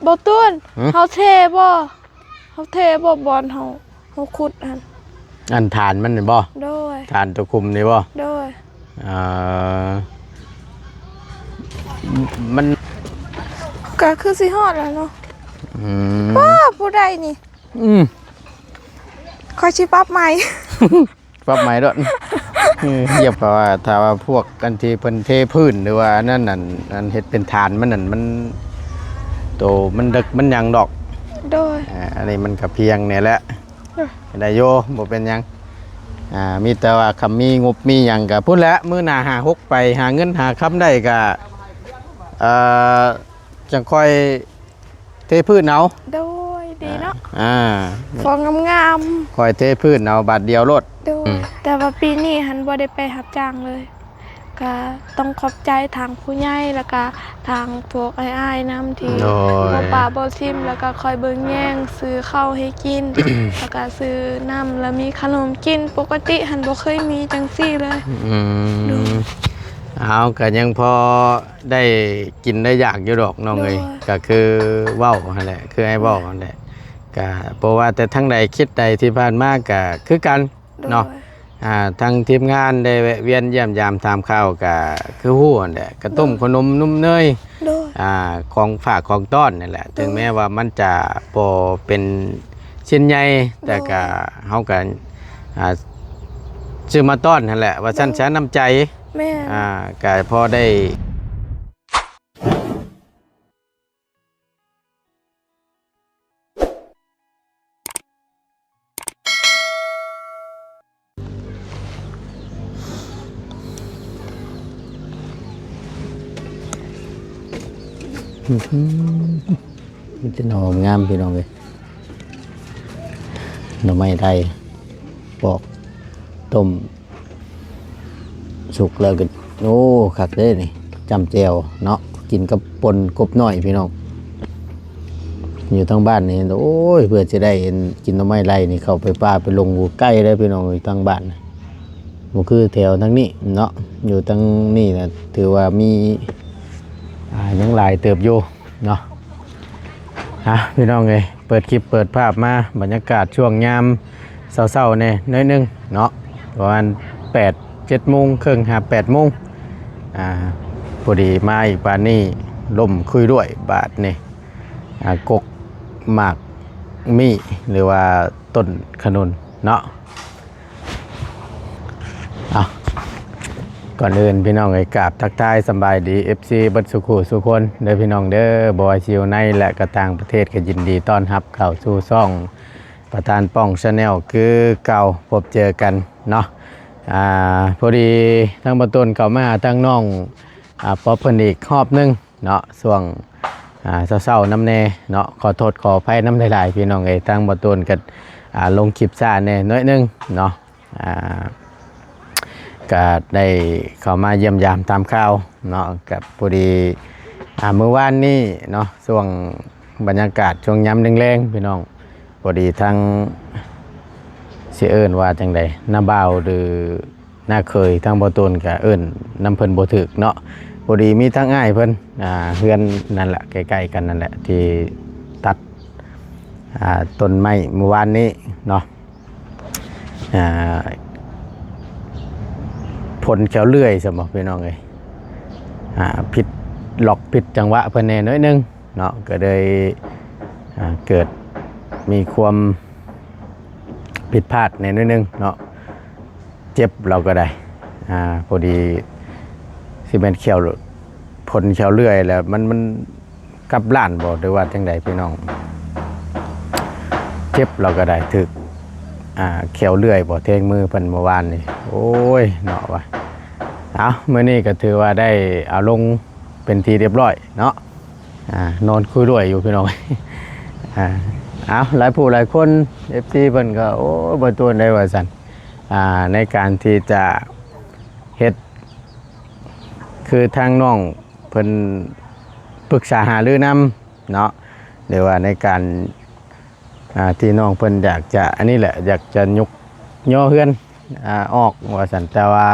บ่ต้นเฮาเทบ่บอลเฮาขุดอันฐานมันนี่บ่โดยฐานตัวคุมนี่บ่โดยมันก็คือสิฮอดแล้วเนาะว้าผู้ใดนี่ค่อยสิปรับใหม่ ปรับใหม่ด้วยเหยียบว่าถ้าว่าพวกกันที่เพิ่นเทพื้นหรือว่านั่นน่ะอันเฮ็ดเป็นฐานมันนั่นมันโตมันดึกมันหยังดอกโดยอันนี้มันก็เพียงนี่แหละได้โยบ่เป็นหยังมีแต่ว่าคำมีงบมีหยังก็พุ่นแหละมื้อหน้าหาฮกไปหาเงินหาคำได้ก็จังค่อยเทพื้นเอาโดยดีเนาะฟองงามๆค่อยเทพื้นเอาบาทเดียวโลดโดยแต่ว่าปีนี้หันบ่ได้ไปรับจ้างเลยก็ต้องขอบใจทางผู้ใหญ่แล้วก็ทางพวกอ้ายๆนำที่บ่ป่าบ่ทิมแล้วก็คอยเบิ่งแย่งซื้อข้าวให้กิน แล้วก็ซื้อน้ำแล้วมีขนมกินปกติหันบ่เคยมีจังซี่เลยเอาก็ยังพอได้กินได้อยากอยู่ดอกน้องเอ้ยก็คือเว้าหั่นแหละคือให้เว้าหั่นแหละก็เพราะว่าแต่ทั้งใดคิดใดที่ผ่านมาก็คือกันเนาะทางทีมงานได้เวียนเยี่ยมยามถามข่าวก็คือฮู้นั่นแหละกระต้มขนมนุ่มเนยของฝากของต้อนนั่นแหละถึงแม้ว่ามันจะบ่เป็นชิ้นใหญ่แต่ก็เฮาก็ซื้อมาต้อนนั่นแหละว่าซั่นน้ำใจแม่ก็พอได้มันจะหอมงามพี่น้องเลยหน่อไม้ไทยปอกต้มสุกแล้วก็โอ้คักเลยนี่จำแจวเนาะกินกับปนกบน้อยพี่น้องอยู่ทางบ้านนี่โอ้ยเพื่อจะได้กินหน่อไม้ไร่นี่เข้าไปป่าไปลงหูใกล้ได้พี่น้องอยู่ทางบ้านมันคือแถวทางนี้เนาะอยู่ทางนี้นะถือว่ามียังหลายเติบโยเนาะพี่น้องเลยเปิดคลิปเปิดภาพมาบรรยากาศช่วงยามเศร้าๆเนี่ยน้อยนึงเนาะประมาณ8-7 โมงครึ่ง8 โมงพอดีมาอีกป่านนี้ลมคุยด้วยบาทนี่กกหมากมีหรือว่าต้นขนุนเนาะก่อนอื่นพี่น้องกราบทักทายสบายดี FC บัดสุขุสุคนเด้อพี่น้องเด้อบอยชิวในและกระต่างประเทศก็ยินดีต้อนรับเข้าสู่ช่องประธานป้องชาแนลคือเก่าพบเจอกันเนาะพอดีทั้งบต้นเก่ามาทั้งน้องพอเพิ่นอีกรอบนึงเนาะช่วงเศร้าๆน้ำแน่เนาะขอโทษขออภัยน้ำหลายๆพี่น้องทั้งบต้นก็ลงคลิปซ่าแน่น้อยนึงเนาะก็ได้เข้ามาเยี่ยมยามตามข่าวเนาะกับพอดีเมื่อวานนี้เนาะช่วงบรรยากาศช่วงย้ำแรงๆพี่น้องพอดีทั้งเสียเอิญว่าจังใดหน้าบ่าวหรือหน้าเคยทั้งบ่ตนกับเอิญน้ำเพิ่นบ่ถึกเนาะพอดีมีทั้งอ้ายเพิ่นเฮือนนั่นแหละใกล้ๆกันนั่นแหละที่ตัดต้นไม้เมื่อวานนี้เนาะผลแขวเลื่อยสมองพี่น้องเลยผิดหลอกผิดจังหวะเพิ่นแน่น้อยนึงเนาะก็เลยเกิดมีความผิดพลาดแน่น้อยนึงเนาะเจ็บเราก็ได้พอดีสิเป็นแขวผลแขวเลื่อยแล้วมันกลับล้านบ่หรือว่าจังใดพี่น้องเจ็บเราก็ได้ถึกแขวเลื่อยบ่เทงมือเพิ่นเมื่อวานนี่โอ้ยเนาะว่ะมื้อนี้ก็ถือว่าได้เอาลงเป็นทีเรียบร้อยเนาะนอนคุยด้วยอยู่พี่น้องหลายผู้หลายคน FC เพิ่นก็โอ้บ่ตัวได้ว่าซั่นในการที่จะเฮ็ดคือทางน้องเพิ่นปรึกษาหารือนำเนาะหรือว่าในการที่น้องเพิ่นอยากจะอันนี้แหละอยากจะยกย่อเฮือนออกว่าซั่นแต่ว่า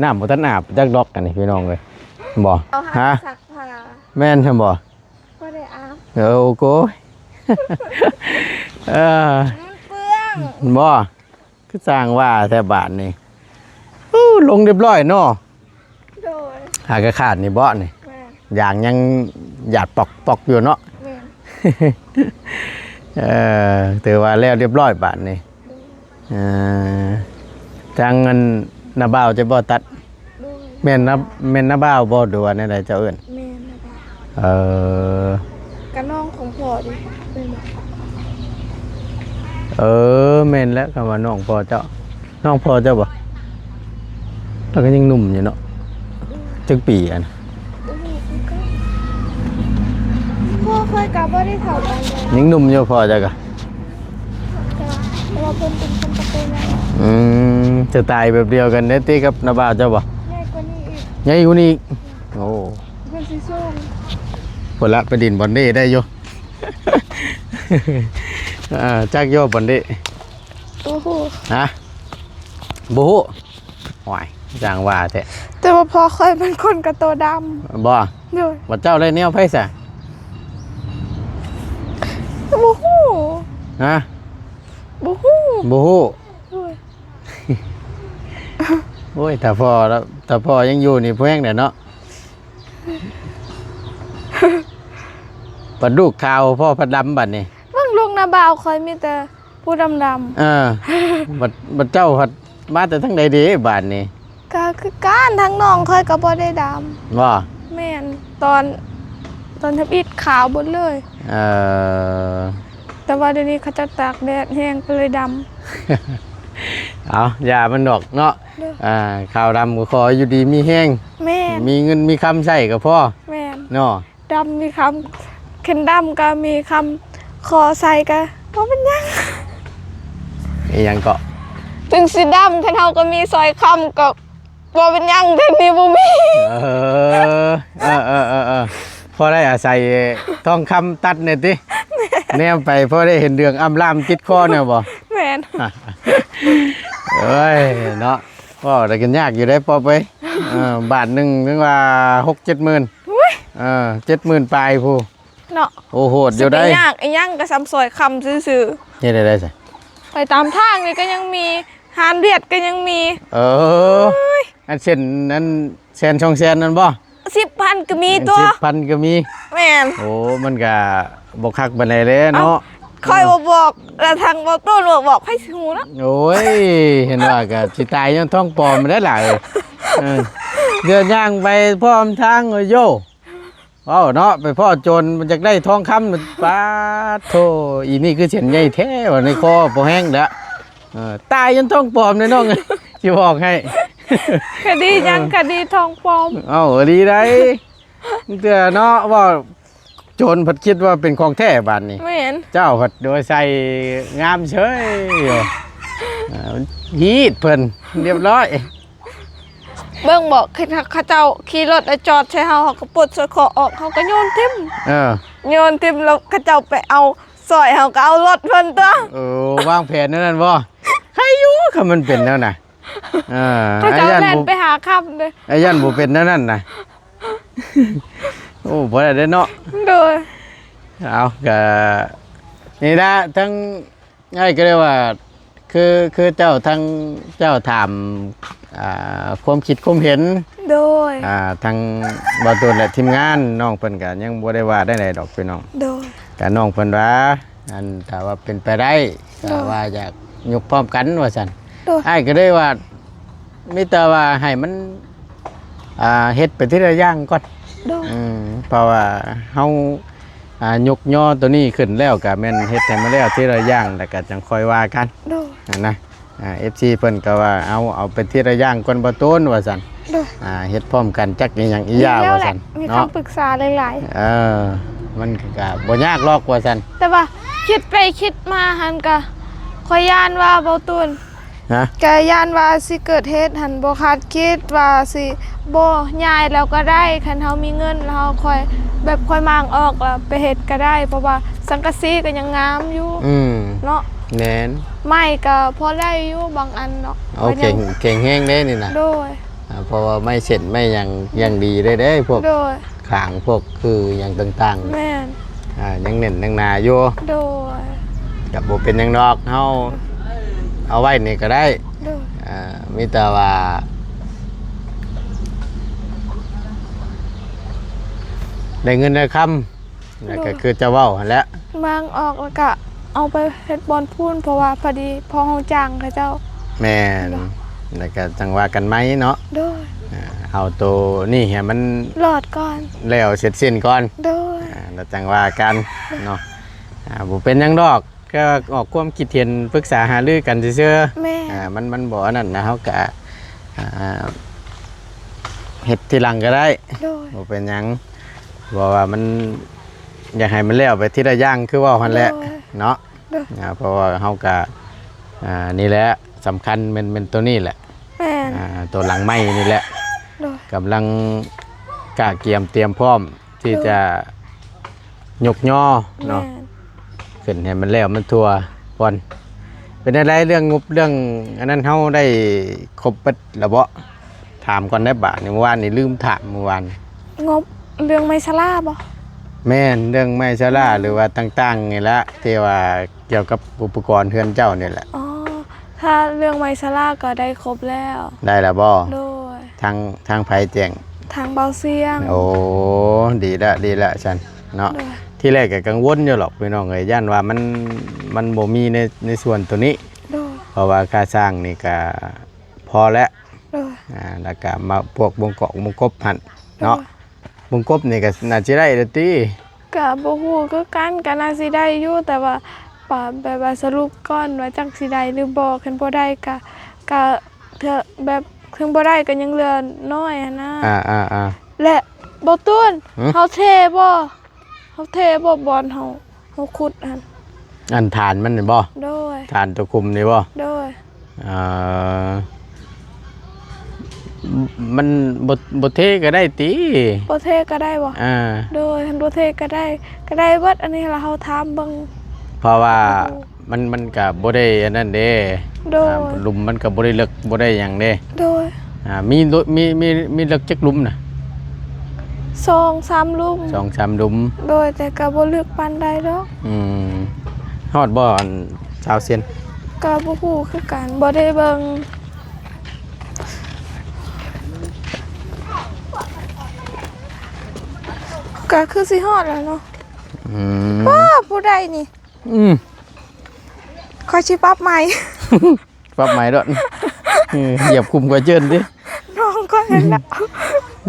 น้ำบ่ทันอาบจักดอกกันนี่พี่น้องเอ้ยบ่ฮะ ผ้า แม่นซั่นบ่ บ่ได้อาบ โอ้โกย เออ มันเปลือง บ่คือสร้างว่าแท้บ้านนี่ลงเรียบร้อยเนาะ โดย หากระขาดนี่บ่นี่ แม่น อย่างยังหยาดปอกอยู่เนาะ แม่น ถือว่าแล้วเรียบร้อยบาทนี่ทางเงินนาบ่าวจะบ่ตัด โดย แม่นนาบ่าวบ่ดูว่าในใดเจ้าเอิ้น แม่นนะบ่าว เออ กับน้องของพ่อดิเป็นบ่ แม่นแล้วคำว่าน้องพ่อเจ้าน้องพ่อเจ้าบ่แล้วก็ยังหนุ่มอยู่เนาะจักปีอัน พ่อเคยกลับบ่ได้เท่ากันเลย ยังหนุ่มอยู่พ่อเจ้าก็ แต่ว่าเพิ่นเป็นคนตะโกนแล้ว จะตายแบบเดียวกันเด้ติกับนาบ่าวเจ้าบ่ ใหญ่กว่านี้อีก ใหญ่กว่านี้อีกโอ้ เพิ่นสิส่ง พนละไปดินบอนเด้ได้อยู่ จักโยบอนเด้ โอ้โห ฮะบูฮู้หวายจางว่าแท้ แต่ว่าพ่อเคยเป็นคนกับตัวดำ บ่ โดย บ่เจ้าได้แนวไผซะ บ่ฮู้ ฮะ บ่ฮู้ บูฮู้ โดย โอ้ยถ้าพ่อแล้วถ้าพ่อยังอยู่นี่แพงเด้อเนาะ ปลาดุกขาวพ่อพัดดำบัดนี่ เบิ่งลูกนาบ่าวคอยมีแต่ผู้ดำ บัดเจ้าพัดมาแต่ทั้งใดเด้บาดนี่ ๆก็คือการทั้งน้องคอยก็บ่ได้ด บ่ ำแม่นตอนทับอิดขาวหมดเลย เออ แต่ว่าเดี๋ยวนี้เขาจะตากแดดแห้งก็เลยด เอาอย่ามันดอกเนาะ เด้อ ข่าวดำก็ขออยู่ดีมีแห้ง ำแม่น มีเงินมีคำใช้กับพ่อ แม่น เนาะ ดำมีคำเข็นดำก็มีคำคอใส่ก็บ่เป็นหยัง อีหยังเกาะ ถึงสีดำคันเฮาก็มีซอยคำก็บ่เป็นหยังแต่นี่บ่มี เออพอได้อาศัยทองคำตัดเนี่ยติแนมไปพอได้เห็นเดืองอ้ำล่ามติดคอเนี่ยบ่ แม่น เอ้ยเนาะว่าแต่กันยากอยู่ได้ปอบไปบาทหนึงถึงว่า 6-7 หมื่น อุ้ย 70,000ปลายผู้ เนาะ โอ้โหดอยู่ได้ สิปยากอีหยังก็ซ้ำซอยคำซื่อ เฮ็ดได้ซะ ๆไปตามทางนี่ก็ยังมีหานเวียดก็ยังมี อันเส้นนั้นแสน2แสนนั่นบ่ 10,000ก็มีตัว 10,000ก็มี แม่น โอ้มันก็บ่คักปานใดเลยเนาะ คอยบอกแล้วทางบ่ต้นบอกให้สิฮู้เนาะ โอ้ย เห็นว่าก็สิตายยังท้องปลอมไม่ได้หลายเดินย่างไปพร้อมทางโยว้าวเนาะไปพ่อโจรมันจะได้ทองคำป้าโธ่อีนี่คือเสียนใหญ่แท้ว่าในคอบ่แห้งเด้อตายยังท้องปลอมเลยน้อง สิบอกให้ คดียังคดีทองปลอม เอ้าดีได้เตือเนาะว่าโจรผัดคิดว่าเป็นของแท้บานนี้ ไม่เห็น เจ้าผัดโดยใส่งามเฉยอยู่ฮีดเพิ่นเรียบร้อย เบิ่งบอกเขาเจ้าขี่รถแล้วจอดใช้เฮาเขาก็ปลดสอยคอออกเขาก็โยนทิ่ม เออ โยนทิ่มแล้วเขาเจ้าไปเอาสอยเฮาก็เอารถเพิ่นตัว วางแผนนั่นบ่ใครอยู่คำมันเป็นแล้วน่ะ เขาเจ้า ไอ้ยัน แล่น บ่ ไปหาคำเลย ไอ้ยันบ่เป็นนั่นน่ะ โอ้บ่ได้เด้อเนาะ โดย เอาก็นี่นะทั้งไอ้ก็เรียกว่าคือเจ้าทั้งเจ้าถามความคิดความเห็น โดย ทางบ่ตูนและทีมงานน้องเพิ่นก็ยังบ่ได้ว่าได้ไหนดอกพี่น้อง โดย ก็น้องเพิ่นว่าอันถ้าว่าเป็นไปได้ก็ว่าอยากยกพร้อมกันว่าซั่น โดย อ้ายก็ได้ว่ามีแต่ว่าให้มันเฮ็ดไปทีละอย่างก่อน โดย เพราะว่าเฮายกย่อตัวนี้ขึ้นแล้วก็แม่นเฮ็ดให้มันแล้วทีละอย่างแล้วก็จังค่อยว่ากัน โดย นะFC เพิ่นก็ว่าเอาไปทีละอย่างก่อนบ่ต้นว่าซั่น โดย เฮ็ดพร้อมกันจักอีหยังอีหยา แล้ว ว่า แหละ ซั่น มี เนาะ คำปรึกษาหลาย มันก็บ่ยากหรอกว่าซั่น ๆแต่ว่าคิดไปคิดมาหันก็ขอยย่านว่าเบาตูน ฮะ ก็ย่านว่าสิเกิดเหตุหันบ่คาดคิดว่าสิบ่ย้ายแล้วก็ได้คันเฮามีเงินแล้วเฮาค่อยแบบค่อยมางออกแล้วไปเฮ็ดก็ได้ เพราะว่าสังกะสีก็ยังงามอยู่เนาะ แน่น ไม้ก็พอได้อยู่บางอันเนาะ เอาเก่งเก่งแฮงเด้นี่นะ โดย เพราะว่าไม่เสร็จไม่ยังดีได้พวก โดย ขางพวกคืออย่างต่าง แม่น ๆยังเน้นยังหนาอยู่ โดย กับบ่เป็นหยังดอกเฮาเอาไว้นี่ก็ได้ โดย มีแต่ว่าได้เงินได้คำแล้วก็คือจะเว้าหั่นแหละ บางออกแล้วก็เอาไปเฮ็ดบอลพูนเพราะว่าพอดีพอเฮาจ้างเขาเจ้า แม่นแล้วก็จังว่ากันไหมเนาะ โดย เอาตัวนี่ให้มัน หลอดก่อน แล้วเสร็จสิ้นก่อน โดย แล้วจังว่ากันเนาะบ่เป็นหยังดอกก็ออกความคิดเห็นปรึกษาหารือกันซื่อ แม่ ๆมันบ่อันนั้นนะเฮาก็เฮ็ดทีหลังก็ได้ โดย บ่เป็นหยังเพราะว่ามันอยากให้มันแล้วไปทีละอย่างคือว่าหั่นแหละเนาะ โดย เพราะว่าเฮาก็นี่แหละสำคัญเป็นตัวนี้แหละ แม่น ตัวหลังไม้นี่แหละ โดย กำลังกะเกียมเตรียมพร้อมที่จะยกย่อ แม่ เนาะ น ขึ้นให้มันแล้วมันทั่วก่อนเป็นอะไรเรื่องงบเรื่องอันนั้นเฮาได้ครบเบิดแล้วบ่ถามก่อนได้บ่นี่เมื่อวานนี่ลืมถามเมื่อวาน งบเรื่องไมซาลาบ่ แม่นเรื่องไม้ชะลาหรือว่าต่างๆนี่ละที่ว่าเกี่ยวกับอุปกรณ์เฮือนเจ้านี่แหละ อ๋อถ้าเรื่องไมซาลาก็ได้ครบแล้ว ได้แล้วบ่ โดย ทางไผแจ้ง ทางเบาเสียง โอ้ดีละฉันเนาะ โดย ที่แรกก็กังวลอยู่หรอกพี่น้องเอ้ยย่านว่ามันบ่มีในส่วนตัวนี้ โดย เพราะว่าค่าสร้างนี่ก็พอแล้ว โดย แล้วก็มาพวกวงเกาะวงกบหั่นเนาะวงกบนี่ก็น่าสิได้เด้อติ ก็บ่ฮู้คือกันก็น่าสิได้อยู่แต่ว่าป่าแบบว่าสรุปก่อนว่าจักสิได้หรือบ่คันบ่ได้ก็เถอะแบบถึงบ่ได้ก็ยังเหลือน้อยหันนะ อ่า และบ่ตูน หือ เฮาเทบ่บอลเฮาขุดหั่น อันฐานมันนี่บ่ โดย ฐานตัวคุมนี่บ่ โดย อ่ามันบ่เทก็ได้ติ บ่เทก็ได้บ่ โดยคันบ่เทก็ได้เบิดอันนี้ล่ะเฮาถามเบิ่ง เพราะว่ามันก็บ่ได้อันนั้นเด้ โดย หลุมมันก็บ่ได้ลึกบ่ได้หยังเด้ โดย มีลึกจักหลุมน่ะ 2-3ลูก 2-3หลุม โดยแต่ก็บ่ลึกปานใดดอก ฮอดบ่อันชาวเซียน ก็บ่ฮู้คือกันบ่ได้เบิ่งก็คือสิฮอดแล้วเนาะ อืม ป้าผู้ใดนี่ อืม ขอสิปรับใหม่ ปรับใหม่ดอกเหยียบคุมกว่าเจินดิ น้องก็เห็นแล้ว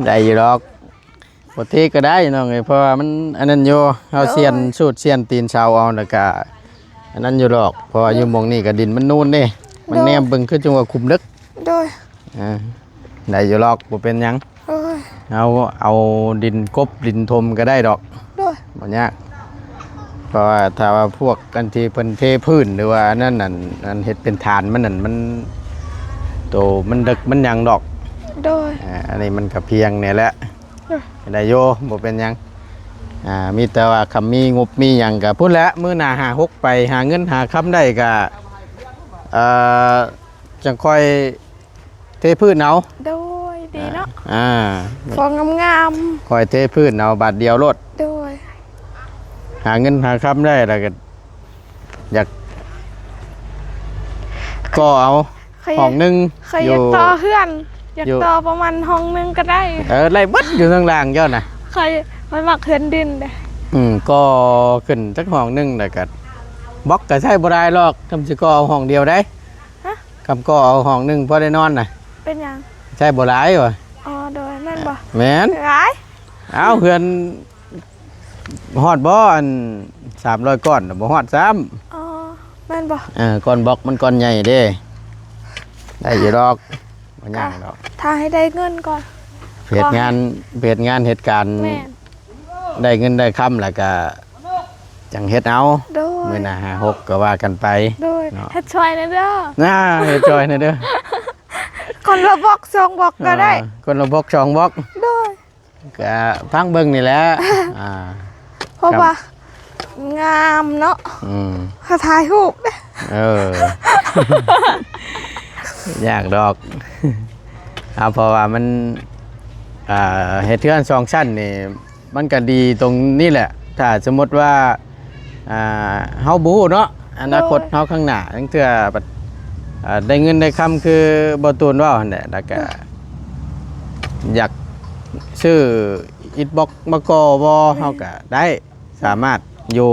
ได้อยู่ดอกบ่เทก็ได้น้องเอ้ยเพราะว่ามันอันนั้นอยู่เฮาเซียนสูตรเซียนตีนชาวเอาแล้วก็อันนั้นอยู่ดอกเพราะว่าอยู่หม่องนี้ก็ดินมันนูนเด้มันแนมเบิ่งคือจังว่าคุมลึก โดย ได้อยู่ดอกบ่เป็นหยัง โดย เอาดินกบดินทมก็ได้ดอก โดย บ่ยากเพราะว่าถ้าว่าพวกกันที่เพิ่นเทพื้นหรือว่านั่นน่ะอันเฮ็ดเป็นฐานมันนั่นมันโตมันดึกมันหยังดอก โดย อันนี้มันก็เพียงเนี่ยแหละได้โยบ่เป็นหยังมีแต่ว่าคำมีงบมีหยังก็พูดแล้วมื้อหน้าหา6ไปหาเงินหาคำได้ก็จังค่อยเทพื้นเอา โดยดีเนาะ À. ฟองงาม ค่อยเทพื้นเอาบาทเดียวโลด ๆโดย หาเงินหาคำได้แล้วก็อยากก็เอา ใคร ห้องหนึง ใครอยากต่อเฮือนอยาก อยู่ ต่อประมาณห้องนึงก็ได้ ไล่เบิดอยู่ข้างล่างเจ้าน่ะ ใครมันมักเฮือนดินเด้ ก็ขึ้นจักห้องหนึงแล้วก็บล็อกก็ใช้บ่ได้หรอกทำสิก็เอาห้องเดียวได้ ฮะ คำก็เอาห้องหนึงพอได้นอนน่ะ เป็นหยัง ใช้บ่หลายว่ะ อ๋อโดยแม่นบ่ แม่น หลาย เอาเพื่อนฮอดบ่อัน300ก้อนน่ะบ่ฮอดซ้ำ อ๋อแม่นบ่ ก้อนบล็อกมันก้อนใหญ่เด้ได้อยู่ดอกบ่ยากดอก ถ้าให้ได้เงินก่อน เหตุงานเหตุการณ์ แม่น ได้เงินได้คำแล้วก็จังเฮ็ดเอา โดย มื้อหน้า5 6ก็ว่ากันไป โดย เนาะ เฮ็ดช่วยหนะเด้อ เฮ็ดจอยนะเด้อ คนละบอกสองบอกก็ได้ คนละบล็อก2บล็อก โดย ก็ฟังเบิ่งนี่แหละอ่า เพราะ ครับ ว่างามเนาะ อืม เขาถ่ายรูปเด้ เออ ยากดอก เอาเพราะว่ามันเฮ็ดเทือน2ชั้นนี่ มันก็ดีตรงนี้แหละถ้าสมมติว่าเฮาบ่ฮู้เนาะอนาคตเฮาข้างหน้าจังเทื่อบัดได้เงินได้คำคือบ่ตูนเว้าหั่นแหละแล้วก็อยากซื้ออิฐบล็อกมาก่อบ่เฮาก็ได้สามารถอยู่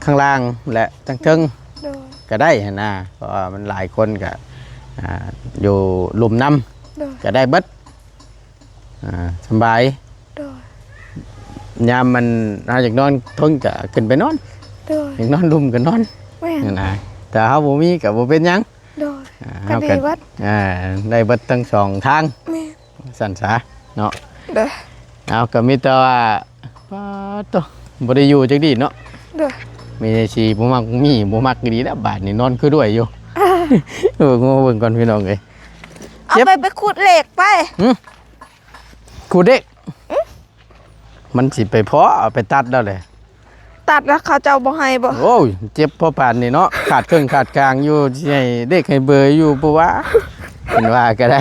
ข้างล่างและทั้งเทิง โดย ก็ได้หั่นนะเพราะว่ามันหลายคนก็อยู่หลุมน้ โดย ำก็ได้เบิดสบาย โดย ยามมันเอาจากนอนทนก็ขึ้นไปนอน โดย อยากนอนลุมก็นอน แม่น นั่นนะแต่เฮาบ่มีก็บ่เป็นหยัง โดย เฮา ก็ดีเบิด ได้เบิดทั้งสองทาง แม่น สั่นซะเนาะ โดย เอาก็มีแต่ว่าปาโตบ่ได้อยู่จักดีเนาะ โดย มีแต่สิบ่มักมีบ่มักดีแล้วบาดนี้นอนคือด้วยอยู่ งงเบิ่งก่อนพี่น้องเอ้ย เอาไปขุดเหล็กไป ครูเด็กมันสิไปเพาะเอาไปตัดแล้วเลย ตัดแล้วเขาจะเอาบ่ให้บ่ โอ้ยเจ็บพอปานนี่เนาะขาดเครื่องขาดกลางอยู่สิให้เด็กให้เบออยู่ปะวะเป็นว่าก็ได้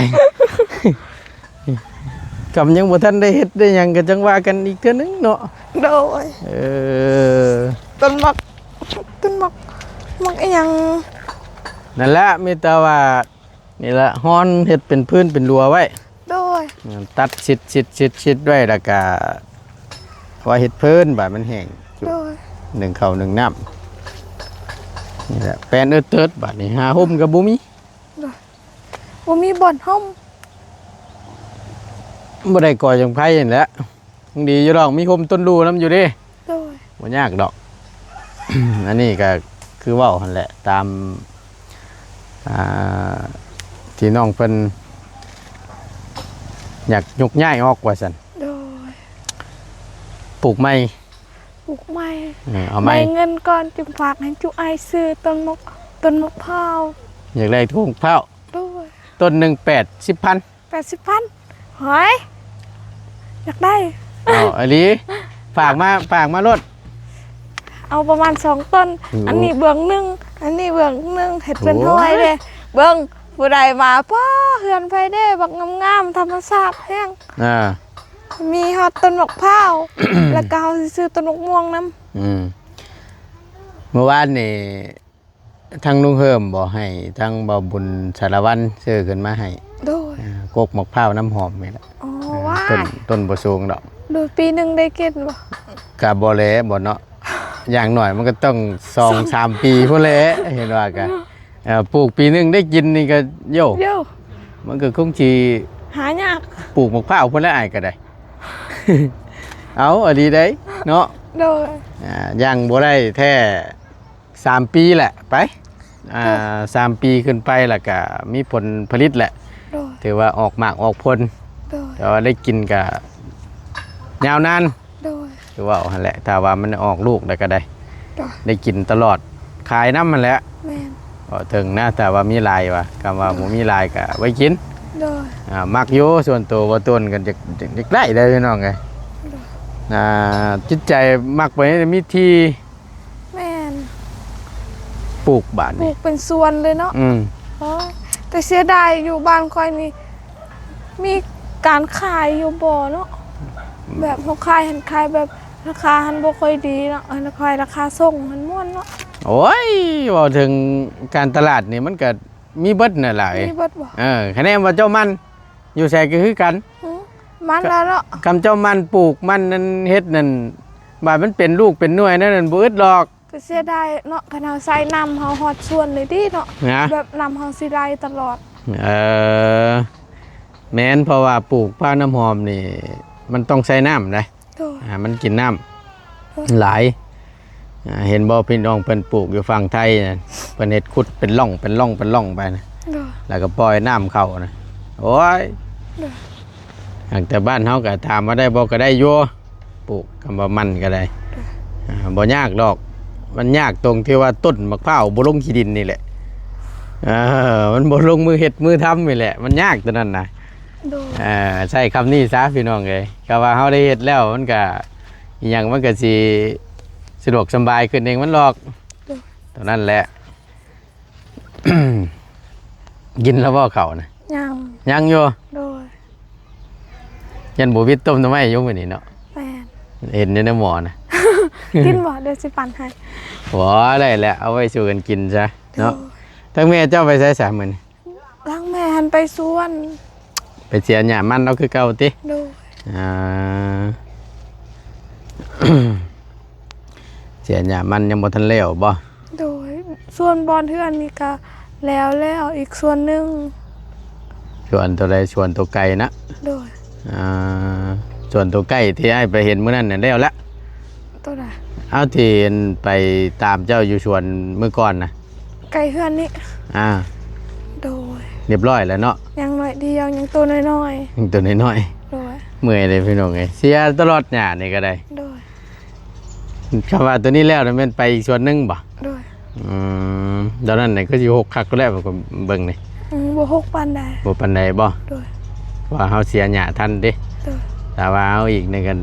กำยังบ่ทันได้เฮ็ดได้หยังก็จังว่ากันอีกเทื่อนึงเนาะ โดย ต้นมักอีหยัง นั่นแหละมีแต่ว่านี่ละฮ้อนเฮ็ดเป็นพื้นเป็นรั้วไว้ โดย ตัดชิดไว้แล้วก็ว่าเฮ็ดพื้นบาดมันแห้ง โดย หนึ่งข้าวหนึ่งน้ำนี่แหละแปลนเติร์ดบาดนี้หาห่มกับบุมี บ่มีบ่อนห้อง บ่ได้ก่อจังไผนี่แหละยังดีอยู่ดอกมีห่มต้นรูน้ำอยู่เดิ โดย บ่ยากดอก อันนี้ก็คือเว้าหั่นแหละตามที่น้องเพิ่นอยากยกย้ายออกว่าซั่น โดย ปลูกไม้ ปลูกไม้ เอาไม้ เงินก่อนจึงฝากให้จุไอซื้อต้นมะพร้าว อยากได้ทุ่งเผา โดย ต้นหนึง80,000 80,000หอยอยากได้ เอาอันนี้ฝากมารถ เอาประมาณ2ต้น โอ้ อันนี้เบื้องหนึงอันนี้เบื้องหนึงเห็ดเป็น โอ้ ห้อยเด้เบื้องผู้ใดมาป้าเฮือนไฟเด้บักงามๆธรรมชาติแห้ง อ่า มีฮอดต้นมะพร้าว แล้วก็เอาสิซื้อต้นมะม่วงนํ เมื่อวานนี่ทางลุงเฮิมบอกให้ทางบ่าวบุญสารวันซื้อขึ้นมาให้ โดย กกมะพร้าวน้ำหอมนี่แหละ อ๋อว่า ต้นบ่สูงดอก ดูปีหนึงได้กินบ่ กะบ่แลบ่เนาะอย่างหน่อยมันก็ต้อง2-3 ปีพุ่นแหละเห็นว่าก็ปลูกปีหนึงได้กินนี่ก็โย เดี๋ยว มันก็คงสิ หายาก ปลูกมะพร้าวพุ่นแล้วอ้ายก็ได้ เอาอันนี้ได้เนาะ โดย ยังบ่ได้แท้3 ปีแหละไป3 ปีขึ้นไปแล้วก็มีผลผลิตแหละ โดย ถือว่าออกหมากออกผล โดย แต่ว่าได้กินก็ยาวนาน โดย ถือว่าหั่นแหละถ้าว่ามันออกลูกแล้วก็ได้ โดย ได้กินตลอดขายน้ำมันแหละ แม่น ก็ถึงนะแต่ว่ามีลายว่ะคำว่าบ่มีลายก็ไว้กิน โดย มักอยู่ส่วนตัวบ่ต้นกันจะได้ได้พี่น้องไงจิตใจมักไปมีที่ แม่น ปลูกบาด ปลู นี่ กเป็นสวนเลยเนาะโอ้ยแต่เสียดายอยู่บ้านคอยนี่มีการขายอยู่บ่เนาะแบบเขาขายหันขายแบบราคาหันบ่ค่อยดีเนาะราคาส่งมันม่วนเนาะ โอ้ยบอกถึงการตลาดนี่มันก็มีเบิดน่ะหลาย มีเบิดบ่ คะแนนว่าเจ้ามันอยู่ใส่ก็คือกัน หือมันแล้วเนาะ คำเจ้ามันปลูกมันนั่นเฮ็ดนั่นบาดมันเป็นลูกเป็นหน่วยนั่นบ่อึดหรอก ก็เสียดายเนาะคันเฮาใส่น้ำเฮาฮอดส่วนเลยดิเนาะ นะ แบบน้ำเฮาสิได้ตลอด เออแม้นเพราะว่าปลูกผ้าน้ำหอมนี่มันต้องใช้น้ำนะ โดย มันกินน้ำหลายเห็นบ่พี่น้องเพิ่นปลูกอยู่ฝั่งไทยน่ะเพิ่นเฮ็ดขุดเป็นร่องไปนะ โดย แล้วก็ปล่อยน้ำเข้านะโอ้ยหากแต่บ้านเฮาก็ถามว่าได้บ่ก็ได้อยู่ปลูกคำว่ามันก็ได้บ่ยากดอกมันยากตรงที่ว่าต้นมะพร้าวบ่ลงขี้ดินนี่แหละมันบ่ลงมือเฮ็ดมือทำนี่แหละมันยากตัวนั้นนะ โดย ใช่คำนี้ซะพี่น้องเอ้ยก็ว่าเฮาได้เฮ็ดแล้วมันก็อีหยังมันก็สิสะดวกสบายขึ้นเองมันหรอกเท่านั้นแหละ กินแล้วบ่เข้านะ ยัง ยังอยู่ โดย ยันบ่วิตต้มทำไมอยู่มื้อนี้เนาะ เห็นอยู่ในหม้อนะ กินบ่เดี๋ยวสิปั่นให้ หัวได้แหละเอาไว้สู่กันกินซะเนาะทั้งแม่เจ้าไปใช้สามมื้อนี่ ล้างแม่หันไปสวน ไปเสียหญ้ามันเอาคือเก่าติ โดย อ่า เสียหญ้ามันยังบ่ทันแล้วบ่ โดยส่วนบอลเทือนนี่ก็แล้วอีกส่วนหนึง ส่วนตัวใดส่วนตัวไก่นะ โดย อ่าส่วนตัวไก่ที่ให้ไปเห็นมื้อนั้นน่ะแล้วละ ตัวใด เอาที่ไปตามเจ้าอยู่สวนเมื่อก่อนนะ ไก่เฮือนนี่ อ่า โดย เรียบร้อยแล้วเนาะ ยังหน่อยเดียวยังตัวน้อย ตัวน้อย ๆโดย ๆเมื่อยเลยพี่น้องเอ้ยเสียตลอดหญ้านี่ก็ได้ โดย คำว่าตัวนี้แล้วมันไปอีกส่วนหนึงบ่ โดย ตอนนั้นน่ะก็สิหกคักก็แล้วผมเบิ่งนี่ บ่หกปานใด บ่ปานใดบ่ โดย ว่าเฮาเสียหญ้าทันเด้ โดย แต่ว่าเอาอีกในกัน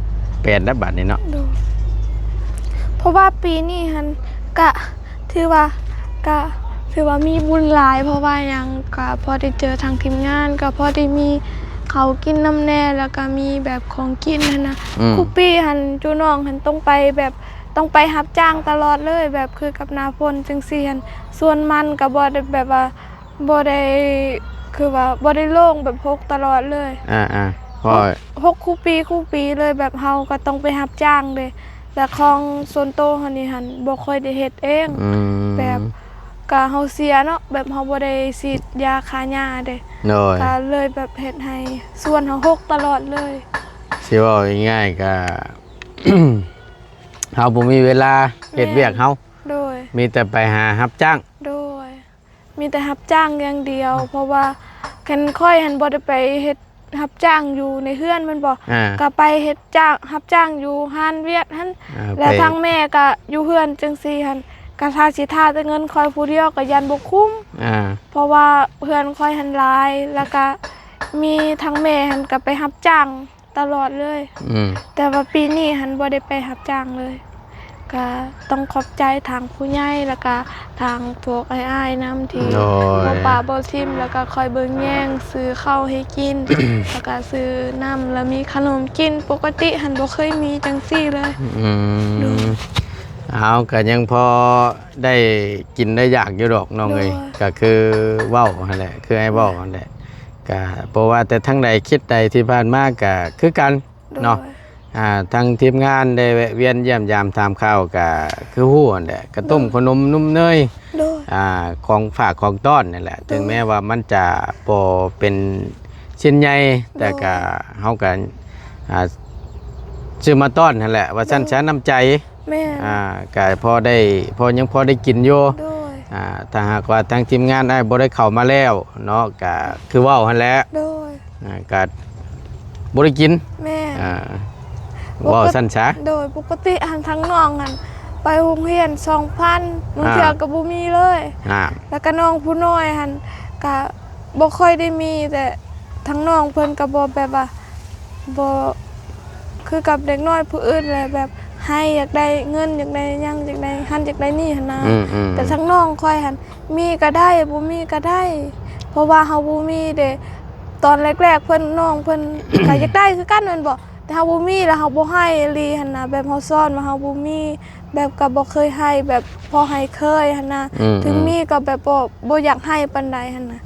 8ดับบัดนี่เนาะ โดยเพราะว่าปีนี้หันกะถือว่ามีบุญหลายเพราะว่ายังก็พอได้เจอทางทีมงานก็พอได้มีเขาวกินน้ำแน่แล้วก็มีแบบของกินหั้นนะคุปปี้หันจูน้องหันต้องไปแบบต้องไปรับจ้างตลอดเลยแบบคือกับนาพลจังซี่หันส่วนมันก็บ่ได้แบบว่าบ่ได้คือว่าบ่ได้โล่งแบบพกตลอดเลย พอ พกคู่ปีเลยแบบเฮาก็ต้องไปรับจ้างเลยแต่ของส่วนโตวเฮานี่หันบ่ค่อยได้เฮ็ดเองแบบก็เฮาเสียเนาะแบบเฮาบ่ได้ฉีดยาฆ่าหญ้าเด้ โดย ก็เลยแบบเฮ็ดให้ส่วนเฮาหกตลอดเลย สิเว้าง่ายๆก็ เฮาบ่มีเวลาเฮ็ดเวียกเฮา โดย มีแต่ไปหารับจ้าง โดยมีแต่รับจ้างอย่างเดียว เพราะว่าคันค่อยหันบ่ได้ไปเฮ็ดรับจ้างอยู่ในเฮือนมันบ่ ก็ไปเฮ็ดจ้างรับจ้างอยู่ห้านเวียดหั่นแล้วทางแม่ก็อยู่เฮือนจังซี่หั่นก็ถ้าสิท่าแต่เงินค่อยผู้เดียวก็ยันบ่คุ้มเพราะว่าเพื่อนค่อยหันหลายแล้วก็มีทางแม่หันก็ไปรับจ้างตลอดเลยแต่ว่าปีนี้หันบ่ได้ไปรับจ้างเลยก็ต้องขอบใจทางผู้ใหญ่แล้วก็ทางพวกอ้ายๆนำที่บ่ป้าบ่ทิมแล้วก็คอยเบิ่งแย่งซื้อข้าวให้กิน แล้วก็ซื้อน้ำแล้วมีขนมกินปกติหันบ่เคยมีจังซี่เลยเอาก็ยังพอได้กินได้อยากอยู่ดอกน้องเอ้ยก็คือเว้าหั่นแหละคือให้เว้าหั่นแหละก็เพราะว่าแต่ทั้งใดคิดใดที่ผ่านมาก็คือกันเนาะทางทีมงานได้แวะเวียนเยี่ยมยามถามข้าวก็คือฮู้นั่นแหละกระต้มขนมนุ่มเนยของฝากของต้อนนั่นแหละถึงแม้ว่ามันจะบ่เป็นชิ้นใหญ่แต่ก็เฮาก็ซื้อมาต้อนนั่นแหละว่าซั่นซะน้ำใจแม่ก็พอยังพอได้กินอยู่ถ้าหากว่าทางทีมงานได้บ่ได้เข้ามาแล้วเนาะก็คือเว้าหั่นแหละก็บ่ได้กินแม่ว่าสั้นช้าโดยปกติหันทั้งน้องหันไปโรงเรียน 2,000 น้องเทื่อก็บ่มีเลยแล้วก็น้องผู้น้อยหันก็บ่ค่อยได้มีแต่ทั้งน้องเพิ่นก็บ่แบบว่าบ่คือกับเด็กน้อยผู้อื่นเลยแบบให้อยากได้เงินอยากได้หยังอยากได้หันอยากได้นี่หั่นนะแต่ทั้งน้องค่อยหันมีก็ได้บ่มีก็ได้เพราะว่าเฮาบ่มีเด้ตอนแรกๆเพิ่นน้องเพิ่นก็อยากได้คือกันแม่นบ่แต่เฮาบ่มีแล้วเฮาบ่ให้ลีหั่นน่ะแบบเฮาซ่อนมาเฮาบ่มีแบบก็บ่เคยให้แบบพอให้เคยหั่นน่ะถึงมีก็แบบบ่อยากให้ปานใดหั่นน่ะ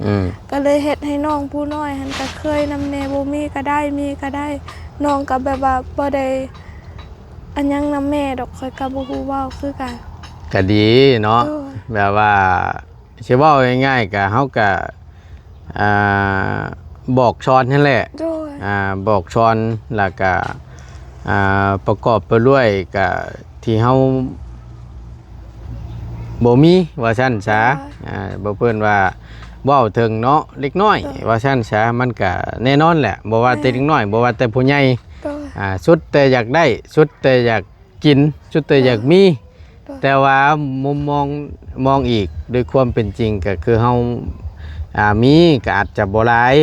ก็เลยเฮ็ดให้น้องผู้น้อยหั่นก็เคยนำแน่บ่มีก็ได้มีก็ได้น้องก็แบบว่าบ่ได้อันยังนำแม่ดอกค่อยก็บ่ฮู้เว้าคือกันก็ดีเนาะแบบว่าสิเว้าง่ายๆก็เฮาก็บอกช้อนนั่นแหละบอกช้อนแล้วก็ประกอบไปด้วยกับที่เฮาบ่มีว่าซั่นซะบ่เพิ่นว่าเว้าถึงเนาะเล็กน้อยว่าซั่นซะมันก็แน่นอนแหละบ่ว่าแต่เล็กน้อยบ่ว่าแต่ผู้ใหญ่สุดแต่อยากได้สุดแต่อยากกินสุดแต่อยากมีแต่ว่ามุมมองอีกด้วยความเป็นจริงก็คือเฮามีก็อาจจะบ่หลาย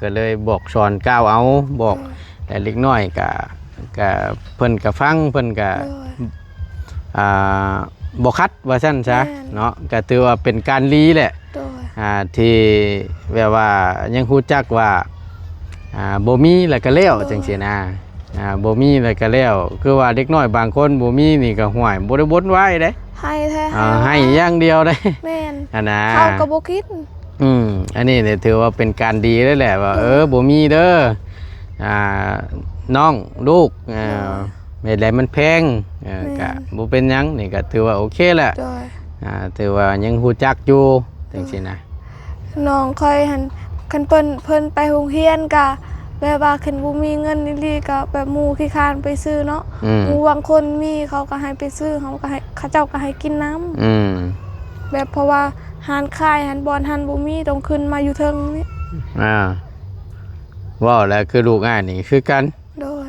ก็เลยบอกสอนก้าวเอาบอกแต่เล็กน้อยก็เพิ่นก็ฟังเพิ่นก็บ่คัดว่าซั่นซะเนาะก็ถือว่าเป็นการลีแหละที่แบบว่ายังฮู้จักว่าบ่มีแล้วก็แล้วจังซี่นะ บ่มีแล้วก็แล้วคือว่าเด็กน้อยบางคนบ่มีนี่ก็ห่วยบ่ได้บ่นไว้เด้ ให้แท้ ให้อย่างเดียวเด้ แม่น อันน่ะ เขาก็บ่คิด อันนี้เนี่ยถือว่าเป็นการดีแล้วแหละว่าบ่มีเด้อน้องลูกไม่ได้มันแพงก็บ่เป็นหยังนี่ก็ถือว่าโอเคแหละ โดย ถือว่ายังฮู้จักอยู่จังซี่นะ น้องค่อยหันคันเพิ่นไปโรงเรียนก็แบบว่าคันบ่มีเงินนี่ก็แบบหมู่ขี้คร้านไปซื้อเนาะหมู่บางคนมีเขาก็ให้ไปซื้อเขาก็ให้เขาเจ้าก็ให้กินน้ำแบบเพราะว่าหานขายหันบอนหันบ่มีต้องขึ้นมาอยู่เทิงนี่ว้าวแล้วคือลูกอ้ายนี่คือกันโดย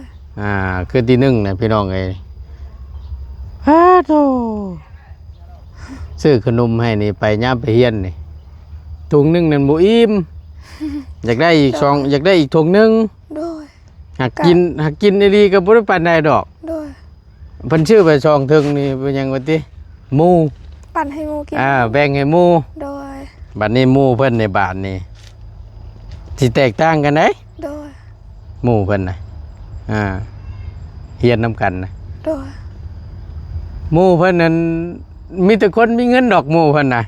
คือที่1นะพี่น้องเอ้ยโธ่ซื้อขนมให้นี่ไปยามไปเรียนนี่ถุงนึงนั่นบ่อิ่มอยากได้อีก2อยากได้อีกถุงนึงโดยหากกินดีๆก็บ่ได้ปานใดดอกโดยเพิ่นชื่อไป2ถึงนี่เป็นหยังว่าติหมู่ปั่นให้หมู่กินแบ่งให้หมู่โดยบัดนี้หมู่เพิ่นในบ้านนี่สิแตกต่างกันเด้โดยหมู่เพิ่นน่ะเฮียนนำกันนะโดยหมู่เพิ่นนั้นมีแต่คนมีเงินดอกหมู่เพิ่นน่ะ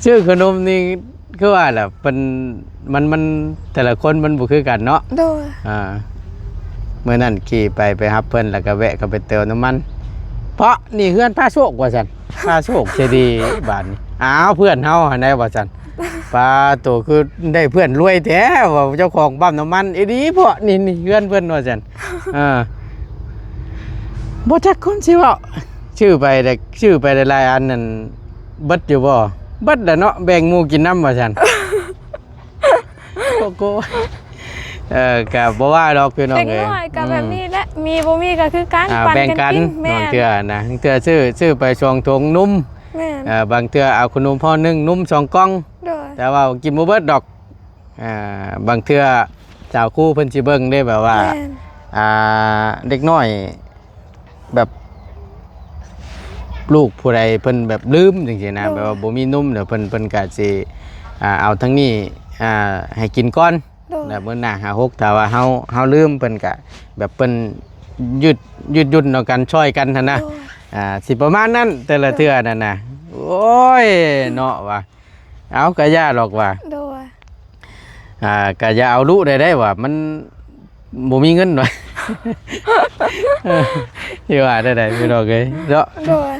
ชื่อขนมนี่คือว่าล่ะเพิ่นมันแต่ละคนมันบ่คือกันเนาะโดยเมื่อนั้นขี่ไปรับเพิ่นแล้วก็แวะก็ไปเติมน้ำมันเพราะนี่เฮือนพาโชคว่าซั่นพาโชคสิดีบาดนี้เพื่อนเฮาหั่นได้ว่าซั่นปลาโตคือได้เพื่อนรวยแท้ว่าเจ้าของปั๊มน้ำมันอีดีเพราะนี่เฮือนเพิ่นว่าซั่นบ่จักคนสิเว้าชื่อไปได้หลายอันนั่นเบิดอยู่บ่เบิดแล้วเนาะแบ่งหมู่กินน้ำว่าซั่นโกก็บ่ว่าดอกพี่น้องเอ้ยเด็กน้อยก็แบบนี้แหละมีบ่มีก็คือการปั่นกันกินแม่นเทื่อนะเทื่อซื้อไป2ถุงนุ่มแม่นบางเทื่อเอาขนมพ่อนึงนุ่ม2กล่องแต่ว่ากินบ่เบิดดอกบางเทื่อเจ้าครูเพิ่นสิเบิ่งได้แบบว่าเด็กน้อยแบบลูกผู้ใดเพิ่นแบบลืมจังซี่นะแบบว่าบ่มีนมเดี๋ยวเพิ่นก็สิเอาทั้งนี้ให้กินก่อนแล้วมื้อหน้า56ถ้าว่าเฮาลืมเพิ่นก็แบบเพิ่นยืดยุ่นเอากันช่วยกันหั่นนะสิประมาณนั้นแต่ละเทื่อนั่นน่ะโอ้ยเนาะว่าเอาก็ย่าหรอกว่าโดยก็อย่าเอาลูกได้ว่ามันบ่มีเงินหน่อยที่ว่าได้พี่น้องเอ้ยเนาะโดย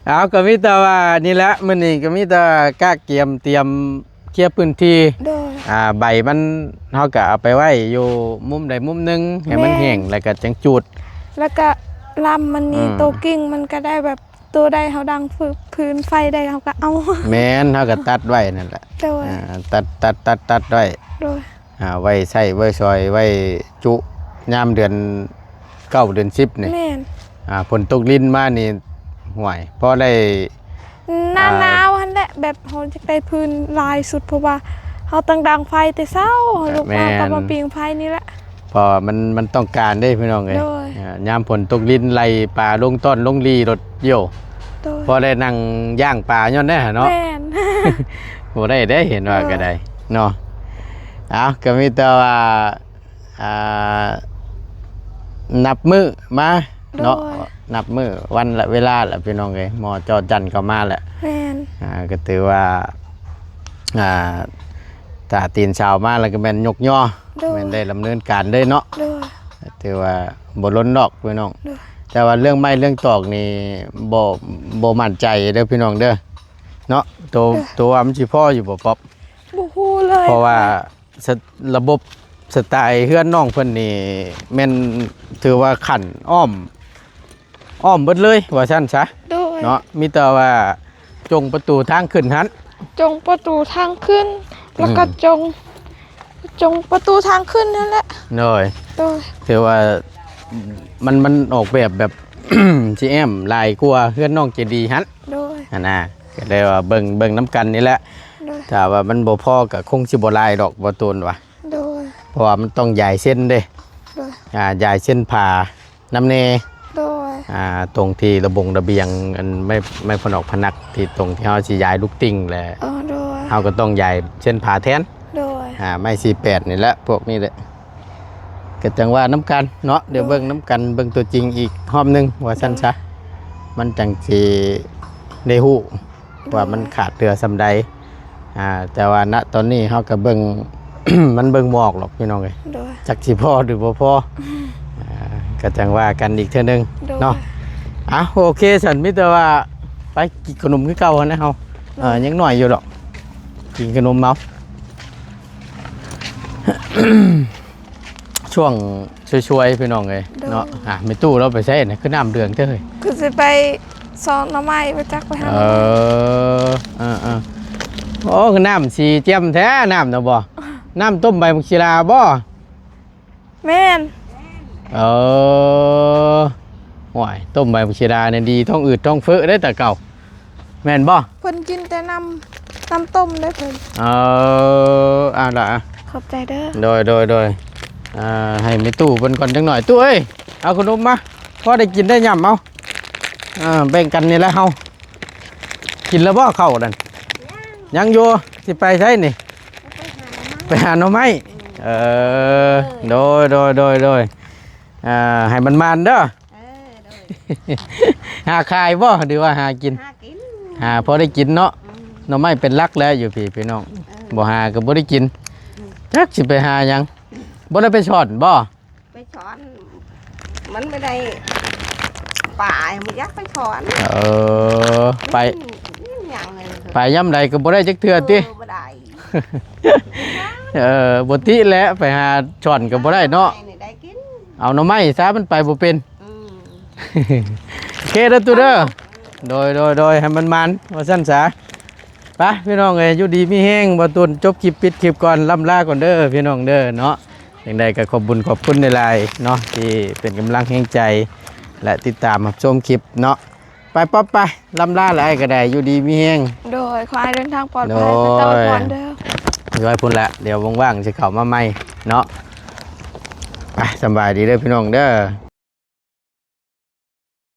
เอาก็มีแต่ว่านี่แหละมื้อนี้ก็มีแต่กะเตรียมเคลียร์พื้นที่ใบมันเฮาก็เอาไปไว้อยู่มุมใดมุมหนึงให้มันแห้งแล้วก็จังจูดแล้วก็ลำมันนี่โตกิ้งมันก็ได้แบบตัวใดเฮาดังพื้นไฟได้เฮาก็เอาแม่นเฮาก็ตัดไว้นั่นแหละตัดไว้โดยไว้ใช้ไว้ซอยไว้จุยามเดือน9เดือน10นี่แม่นฝนตกลิ้นมานี่ห่วยพอได้หน้าหนาวหั่นแหละแบบเฮาจะได้พื้นลายสุดเพราะว่าเฮาตั้งดังไฟแต่เช้าลูกก็มาปิงไฟนี่แหละพอมันต้องการได้พี่น้องเอ้ยยามฝนตกลิ้นไล่ปลาลงต้นลงลีรถเหี่ยวพอได้นั่งย่างปลาย้อนได้เนาะแม่นบ่ได้เห็นว่าก็ได้เนาะก็มีแต่ว่านับมื้อมาเนาะนับมื้อวันละเวลาละพี่น้องเอ้ยหมอจอจันเข้ามาแหละแม่นก็ถือว่าตาตีนชาวมาแล้วก็แม่นยกย่อแม่นได้ดำเนินการเลยเนาะถือว่าบ่ล้นดอกพี่น้องแต่ว่าเรื่องไม้เรื่องตอกนี่บ่มั่นใจเด้อพี่น้องเด้อเนาะตัวมันสิพออยู่บ่ป๊อบบ่ฮู้เลยเพราะว่าระบบสไตล์เฮือนน้องเพิ่นนี่แม่นถือว่าขันอ้อมเบิดเลยว่าซั่นซะเนาะมีแต่ว่าจงประตูทางขึ้นหันจงประตูทางขึ้นแล้วก็จงประตูทางขึ้นนั่นแหละถือว่ามันออกแบบ จีแอมลายกลัวเฮือนน้องเจดีหันน่ะก็เลยว่าเบิ่งน้ำกันนี่แหละถ้าว่ามันบ่พอก็คงสิบ่ลายดอกบ่ตูนว่ะเพราะว่ามันต้องใหญ่เส้นเด้ใหญ่เส้นผ่าน้ำเนตรงที่ระเบียงอันไม่ผนอกพนักที่ตรงที่เฮาสิย้ายลูกติ่งแหละเฮาก็ต้องใหญ่เส้นผ่าแทนไม่48นี่แหละพวกนี้แหละก็ ก็จังว่าน้ำกันเนาะเดี๋ยวเบิ่งน้ำกันเบิ่งตัวจริงอีกรอบหนึงว่าซั่นซะมันจังสิได้ฮู้ว่ามันขาดเรือซำใดแต่ว่าณตอนนี้เฮาก็เบิ่ง มันเบิ่งบ่ออกหรอกพี่น้องเอ้ย โดย จักสิพอหรือบ่พอก็จังว่ากันอีกเทื่อนึง โดย เนาะโอเคฉันมีแต่ว่าไปกินขนมคือเก่าหั่นนะเฮายังน้อยอยู่ดอกกินขนมเมา ช่วงช่วยๆพี่น้องเอ้ยเนาะไม่ตู้เราไปใช้น่ะคือน้ำเดืองเด้อเฮ้ย คือสิไปซองหน่อไม้ไปจักไปหา โอ้คือน้ำสีเจียมแท้น้ำนะบ่ น้ำต้มใบมักชีลาบ่ แม่น ห่วยต้มใบมักชีลาเนี่ยดีท้องอืดท้องเฟ้อได้แต่เก่าแม่นบ่ เพิ่นกินแต่น้ำต้มได้เพิ่น ล่ะ ขอบใจเด้อ โดยให้ไม่ตู้เพิ่นก่อนจังหน่อยตู้เอ้ยเอาขนมมาพอได้กินได้ย่ำเอาแบ่งกันนี่แหละเฮากินแล้วบ่เข้านั่นยังอยู่สิไปใช่นี่ไปหาหน่อไม้โดยให้มันเด้อหาขายบ่หรือว่าหากินหาพอได้กินเนาะหน่อไม้เป็นหลักแล้วอยู่พี่น้องบ่หาก็บ่ได้กินจักสิไปหาหยังบ่ได้ไปช้อนบ่ ไปช้อนมันไม่ได้ป่ามันยักไปช้อน ไป อย่างเลย ไปย่ำใดก็บ่ได้จักเทื่อติ ไม่ได้ บ่ติแหละไปหาช้อนก็บ่ได้เนาะ ได้กิน เอาหน่อไม้ซะมันไปบ่เป็น อืม โอเคเด้อตู้เด้อโดยให้มันว่าซั่นซะไปพี่น้องเอ้ยอยู่ดีมีแฮงบ่ตุนจบคลิปปิดคลิปก่อนล่ำลาก่อนเด้อพี่น้องเด้อเนาะจังใดก็ขอบคุณในไลน์เนาะที่เป็นกำลังแห่งใจและติดตามรับชมคลิปเนาะไปป๊อปไปล่ำลาหลายก็ได้อยู่ดีมีแฮง โดยขอให้เดินทางปลอดภัยไปตลอดวันเด้อ ย้อยพุ่นละเดี๋ยวว่างๆจะเข้ามาใหม่เนาะไปสำบายดีเด้อพี่น้องเด้อ